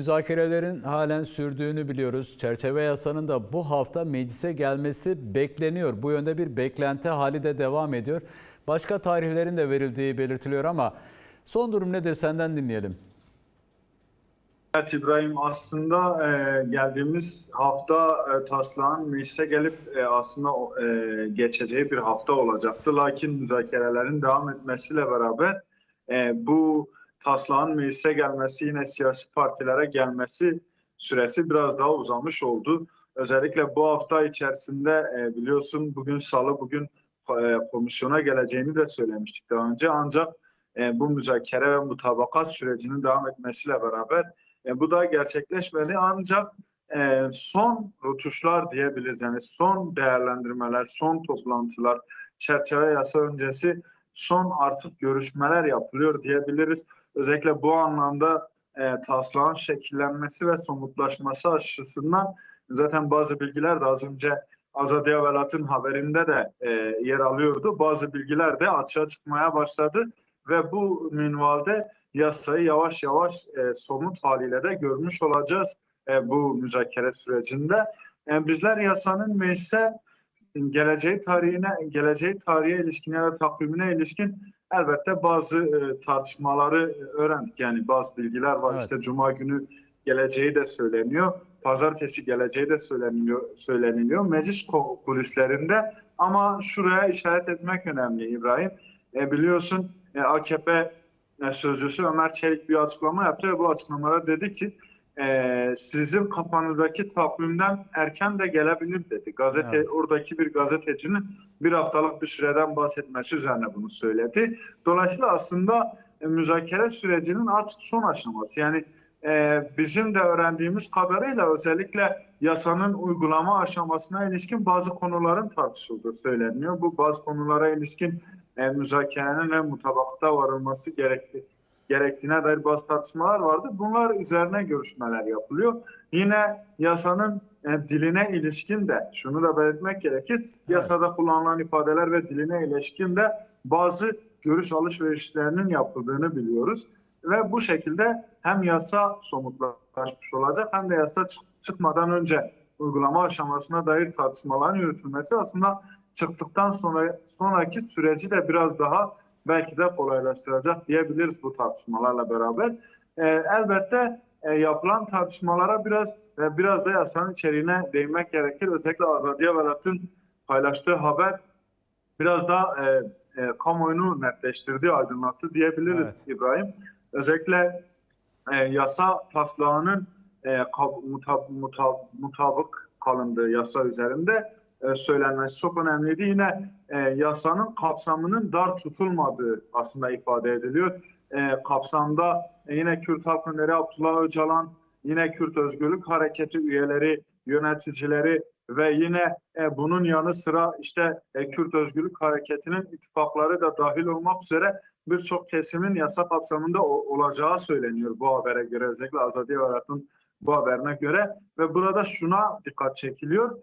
Müzakerelerin halen sürdüğünü biliyoruz. Çerçeve yasanın da bu hafta meclise gelmesi bekleniyor. Bu yönde bir beklenti hali de devam ediyor. Başka tarihlerin de verildiği belirtiliyor ama son durum nedir, senden dinleyelim. Evet İbrahim, aslında geldiğimiz hafta taslağın meclise gelip aslında geçeceği bir hafta olacaktı. Lakin müzakerelerin devam etmesiyle beraber bu taslağın meclise gelmesi, yine siyasi partilere gelmesi süresi biraz daha uzamış oldu. Özellikle bu hafta içerisinde biliyorsun bugün Salı, bugün komisyona geleceğini de söylemiştik daha önce. Ancak bu müzakere ve mutabakat sürecinin devam etmesiyle beraber bu da gerçekleşmedi, ancak son rötuşlar diyebiliriz. Yani son değerlendirmeler, son toplantılar, çerçeve yasa öncesi son artık görüşmeler yapılıyor diyebiliriz. Özellikle bu anlamda taslağın şekillenmesi ve somutlaşması açısından zaten bazı bilgiler de az önce Azadiye Velat'ın haberinde de yer alıyordu. Bazı bilgiler de açığa çıkmaya başladı ve bu minvalde yasayı yavaş yavaş somut haliyle de görmüş olacağız bu müzakere sürecinde. Bizler yasanın meclise geleceği tarihe ilişkin ya da takvimine ilişkin elbette bazı tartışmaları öğrendik. Yani bazı bilgiler var. Evet. İşte Cuma günü geleceği de söyleniyor. Pazartesi geleceği de söyleniliyor meclis kulislerinde. Ama şuraya işaret etmek önemli İbrahim. Biliyorsun AKP sözcüsü Ömer Çelik bir açıklama yaptı ve bu açıklamada dedi ki sizin kafanızdaki takvimden erken de gelebilir dedi. Evet. Oradaki bir gazetecinin bir haftalık bir süreden bahsetmesi üzerine bunu söyledi. Dolayısıyla aslında müzakere sürecinin artık son aşaması. Yani bizim de öğrendiğimiz kadarıyla özellikle yasanın uygulama aşamasına ilişkin bazı konuların tartışıldığı söyleniyor. Bu bazı konulara ilişkin müzakerenin ve mutabakata varılması gerektiğine dair bazı tartışmalar vardı. Bunlar üzerine görüşmeler yapılıyor. Yine yasanın diline ilişkin de şunu da belirtmek gerekir. Evet. Yasada kullanılan ifadeler ve diline ilişkin de bazı görüş alışverişlerinin yapıldığını biliyoruz. Ve bu şekilde hem yasa somutlaşmış olacak hem de yasa çıkmadan önce uygulama aşamasına dair tartışmaların yürütülmesi aslında çıktıktan sonraki süreci de biraz daha belki de kolaylaştıracak diyebiliriz bu tartışmalarla beraber. Elbette yapılan tartışmalara biraz da yasanın içeriğine değinmek gerekir. Özellikle Azadiye Velat'ın paylaştığı haber biraz daha kamuoyunu netleştirdi, aydınlattı diyebiliriz. Evet. İbrahim. Özellikle yasa taslağının mutabık kalındığı yasa üzerinde söylenmesi çok önemliydi. Yine yasanın kapsamının dar tutulmadığı aslında ifade ediliyor. Kapsamda yine Kürt Halk Önderi Abdullah Öcalan, yine Kürt Özgürlük Hareketi üyeleri, yöneticileri ve yine bunun yanı sıra işte Kürt Özgürlük Hareketi'nin ittifakları da dahil olmak üzere birçok kesimin yasa kapsamında olacağı söyleniyor bu habere göre, özellikle Azadiye Velat'ın bu haberine göre. Ve burada şuna dikkat çekiliyor.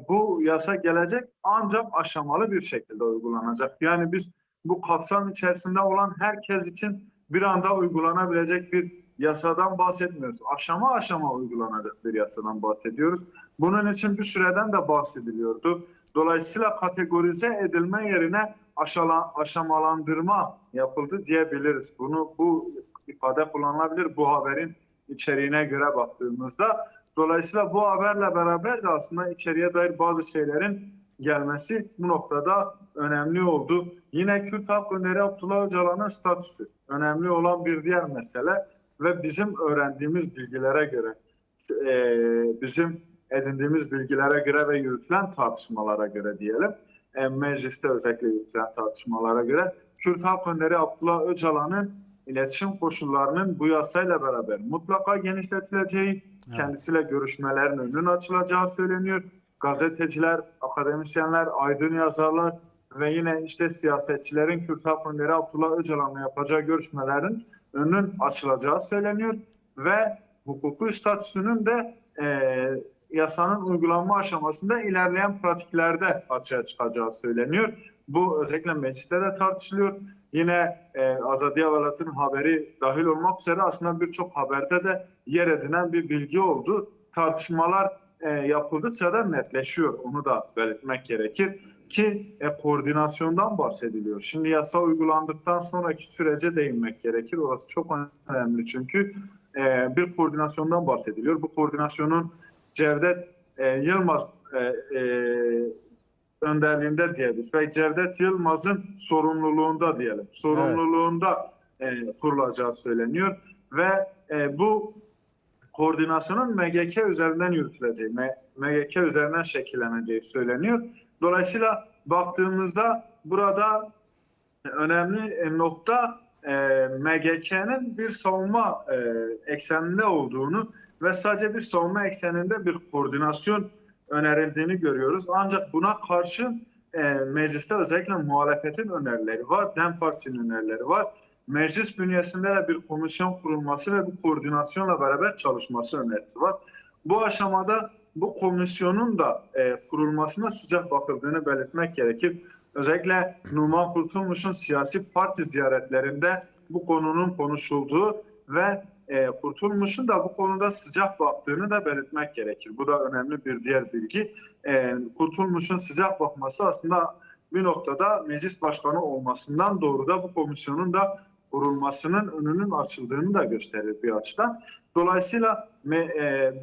Bu yasa gelecek ancak aşamalı bir şekilde uygulanacak. Yani biz bu kapsam içerisinde olan herkes için bir anda uygulanabilecek bir yasadan bahsetmiyoruz. Aşama aşama uygulanacak bir yasadan bahsediyoruz. Bunun için bir süreden de bahsediliyordu. Dolayısıyla kategorize edilme yerine aşamalandırma yapıldı diyebiliriz. Bu ifade kullanılabilir bu haberin içeriğine göre baktığımızda. Dolayısıyla bu haberle beraber de aslında içeriye dair bazı şeylerin gelmesi bu noktada önemli oldu. Yine Kürt Halk Önderi Abdullah Öcalan'ın statüsü önemli olan bir diğer mesele ve bizim öğrendiğimiz bilgilere göre, bizim edindiğimiz bilgilere göre ve yürütülen tartışmalara göre diyelim, mecliste özellikle yürütülen tartışmalara göre Kürt Halk Önderi Abdullah Öcalan'ın iletişim koşullarının bu yasayla beraber mutlaka genişletileceği, kendisiyle görüşmelerin önünün açılacağı söyleniyor. Gazeteciler, akademisyenler, aydın yazarlar ve yine işte siyasetçilerin Kürt Halk Önderi Abdullah Öcalan'la yapacağı görüşmelerin önünün açılacağı söyleniyor ve hukuki statüsünün de yasanın uygulanma aşamasında ilerleyen pratiklerde açığa çıkacağı söyleniyor. Bu özellikle mecliste de tartışılıyor. Yine Azadiye Velat'ın haberi dahil olmak üzere aslında birçok haberde de yer edinen bir bilgi oldu. Tartışmalar yapıldıkça da netleşiyor. Onu da belirtmek gerekir ki koordinasyondan bahsediliyor. Şimdi yasa uygulandıktan sonraki sürece değinmek gerekir. Orası çok önemli çünkü bir koordinasyondan bahsediliyor. Bu koordinasyonun Cevdet Yılmaz önderliğinde diyebiliriz ve Cevdet Yılmaz'ın sorumluluğunda diyelim. Sorumluluğunda kurulacağı söyleniyor ve bu koordinasyonun MGK üzerinden yürütüleceği, MGK üzerinden şekilleneceği söyleniyor. Dolayısıyla baktığımızda burada önemli nokta MGK'nin bir savunma ekseninde olduğunu ve sadece bir savunma ekseninde bir koordinasyon önerildiğini görüyoruz. Ancak buna karşın mecliste özellikle muhalefetin önerileri var, DEM Parti'nin önerileri var. Meclis bünyesinde de bir komisyon kurulması ve bu koordinasyonla beraber çalışması önerisi var. Bu aşamada bu komisyonun da kurulmasına sıcak bakıldığını belirtmek gerekir. Özellikle Numan Kurtulmuş'un siyasi parti ziyaretlerinde bu konunun konuşulduğu ve Kurtulmuş'un da bu konuda sıcak baktığını da belirtmek gerekir. Bu da önemli bir diğer bilgi. Kurtulmuş'un sıcak bakması aslında bir noktada meclis başkanı olmasından doğru da bu komisyonun da kurulmasının önünün açıldığını da gösterir bir açıdan. Dolayısıyla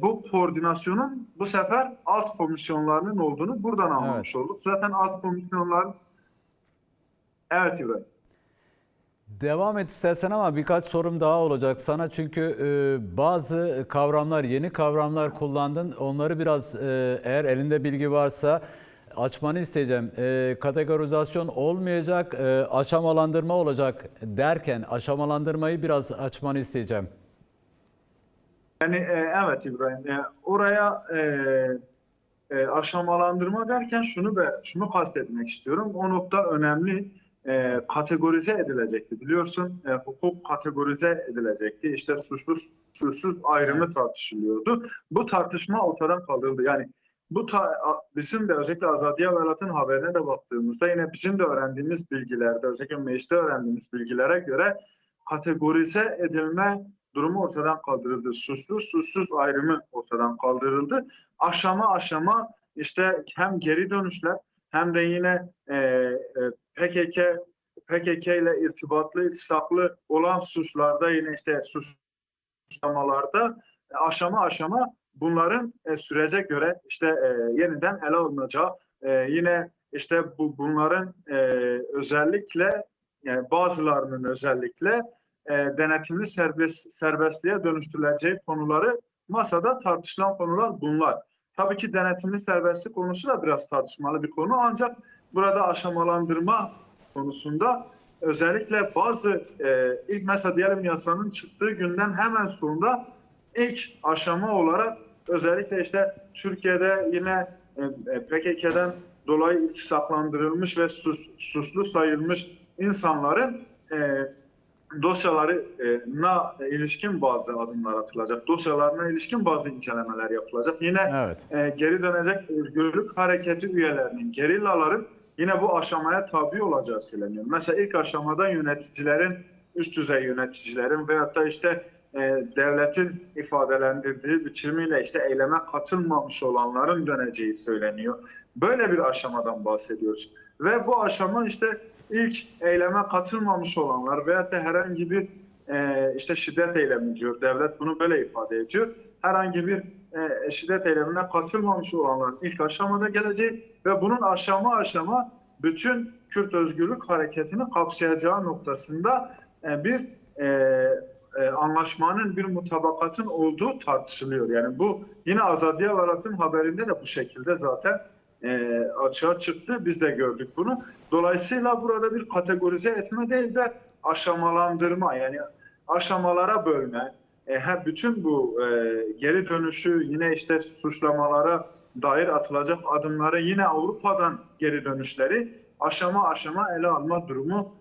bu koordinasyonun bu sefer alt komisyonlarının olduğunu buradan anlamış olduk. Zaten alt komisyonlar... Evet İbrahim. Devam et istersen ama birkaç sorum daha olacak sana. Çünkü bazı kavramlar, yeni kavramlar kullandın. Onları biraz eğer elinde bilgi varsa açmanı isteyeceğim. Kategorizasyon olmayacak, aşamalandırma olacak derken aşamalandırmayı biraz açmanı isteyeceğim. Yani evet İbrahim. Oraya aşamalandırma derken şunu kastetmek istiyorum. O nokta önemli. Kategorize edilecekti. Biliyorsun hukuk kategorize edilecekti. İşte suçlu suçsuz ayrımı tartışılıyordu. Bu tartışma ortadan kaldırıldı. Yani bizim de özellikle Azadiye Velat'ın haberine de baktığımızda yine bizim de öğrendiğimiz bilgilerde, özellikle mecliste öğrendiğimiz bilgilere göre kategorize edilme durumu ortadan kaldırıldı. Suçlu suçsuz ayrımı ortadan kaldırıldı. Aşama aşama işte hem geri dönüşler hem de yine PKK ile irtibatlı, iltisaklı olan suçlarda yine işte suçlamalarda aşama aşama bunların sürece göre işte yeniden ele alınacağı yine işte bunların özellikle bazılarının özellikle denetimli serbestliğe dönüştürüleceği konuları masada tartışılan konular bunlar. Tabii ki denetimli serbestlik konusu da biraz tartışmalı bir konu ancak burada aşamalandırma konusunda özellikle bazı ilk mesela diyelim yasanın çıktığı günden hemen sonra ilk aşama olarak özellikle işte Türkiye'de yine PKK'den dolayı iltisaklandırılmış ve suçlu sayılmış insanların dosyalarına ilişkin bazı adımlar atılacak. Dosyalarına ilişkin bazı incelemeler yapılacak. Yine geri dönecek özgürlük hareketi üyelerinin, gerillaların yine bu aşamaya tabi olacağı söyleniyor. Mesela ilk aşamada yöneticilerin, üst düzey yöneticilerin veyahut da işte devletin ifadelendirdiği biçimiyle işte eyleme katılmamış olanların döneceği söyleniyor. Böyle bir aşamadan bahsediyoruz. Ve bu aşama işte ilk eyleme katılmamış olanlar veyahut da herhangi bir işte şiddet eylemi diyor. Devlet bunu böyle ifade ediyor. Herhangi bir şiddet eylemine katılmamış olanların ilk aşamada geleceği ve bunun aşama aşama bütün Kürt Özgürlük Hareketi'ni kapsayacağı noktasında bir anlaşmanın, bir mutabakatın olduğu tartışılıyor. Yani bu yine Azadiye Velat'ın haberinde de bu şekilde zaten açığa çıktı. Biz de gördük bunu. Dolayısıyla burada bir kategorize etme değil de aşamalandırma, yani aşamalara bölme, bütün bu geri dönüşü yine işte suçlamalara dair atılacak adımları yine Avrupa'dan geri dönüşleri aşama aşama ele alma durumu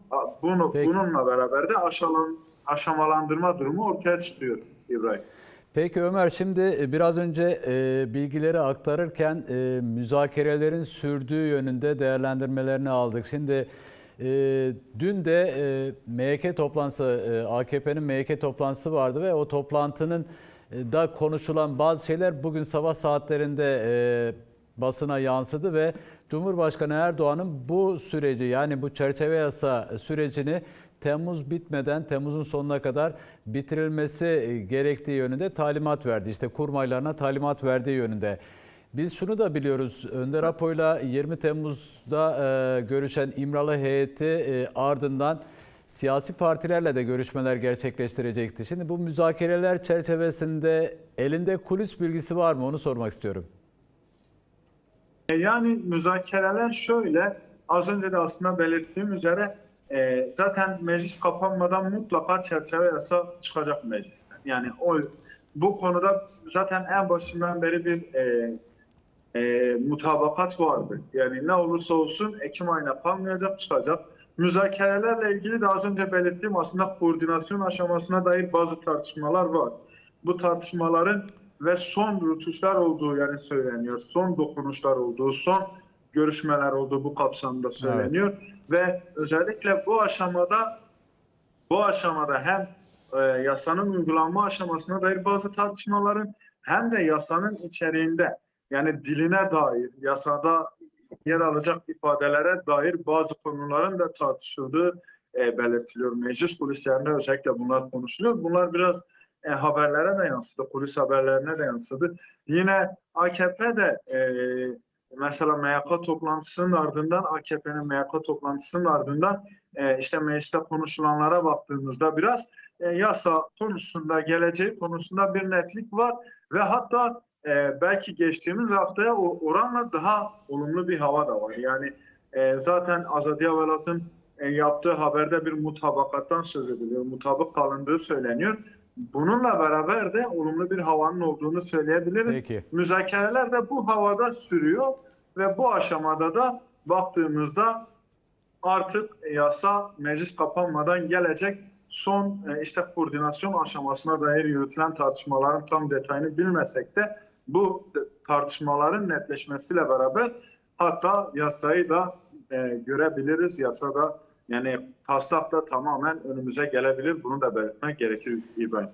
bununla beraber de aşamalandırma durumu ortaya çıkıyor İbrahim. Peki Ömer, şimdi biraz önce bilgileri aktarırken müzakerelerin sürdüğü yönünde değerlendirmelerini aldık. Şimdi dün de MYK toplantısı, AKP'nin MYK toplantısı vardı ve o toplantının da konuşulan bazı şeyler bugün sabah saatlerinde basına yansıdı ve Cumhurbaşkanı Erdoğan'ın bu süreci, yani bu çerçeve yasa sürecini Temmuz bitmeden Temmuz'un sonuna kadar bitirilmesi gerektiği yönünde talimat verdi. İşte kurmaylarına talimat verdiği yönünde. Biz şunu da biliyoruz. Önder Apo'yla 20 Temmuz'da görüşen İmralı heyeti ardından siyasi partilerle de görüşmeler gerçekleştirecekti. Şimdi bu müzakereler çerçevesinde elinde kulis bilgisi var mı? Onu sormak istiyorum. Yani müzakereler şöyle, az önce de aslında belirttiğim üzere zaten meclis kapanmadan mutlaka çerçeve yasa çıkacak meclisten. Yani bu konuda zaten en başından beri bir mutabakat vardı. Yani ne olursa olsun Ekim ayına kalmayacak, çıkacak. Müzakerelerle ilgili de az önce belirttiğim aslında koordinasyon aşamasına dair bazı tartışmalar var. Bu tartışmaların ve son rutuşlar olduğu yani söyleniyor. Son dokunuşlar olduğu, son görüşmeler olduğu bu kapsamda söyleniyor. Evet. Ve özellikle bu aşamada hem yasanın uygulanma aşamasına dair bazı tartışmaların hem de yasanın içeriğinde yani diline dair, yasada yer alacak ifadelere dair bazı konuların da tartışıldığı belirtiliyor. Meclis kulislerinde özellikle bunlar konuşuluyor. Bunlar biraz haberlere de yansıdı, kulis haberlerine de yansıdı. Yine AKP'de mesela MYK toplantısının ardından, AKP'nin MYK toplantısının ardından işte mecliste konuşulanlara baktığımızda biraz yasa konusunda, geleceği konusunda bir netlik var ve hatta belki geçtiğimiz haftaya oranla daha olumlu bir hava da var. Yani zaten Azadiye Velat'ın yaptığı haberde bir mutabakattan söz ediliyor. Mutabık kalındığı söyleniyor. Bununla beraber de olumlu bir havanın olduğunu söyleyebiliriz. Peki. Müzakereler de bu havada sürüyor ve bu aşamada da baktığımızda artık yasa meclis kapanmadan gelecek son işte koordinasyon aşamasına dair yürütülen tartışmaların tam detayını bilmesek de bu tartışmaların netleşmesiyle beraber hatta yasayı da görebiliriz. Yasada yani taslak da tamamen önümüze gelebilir. Bunu da belirtmek gerekir İbrahim.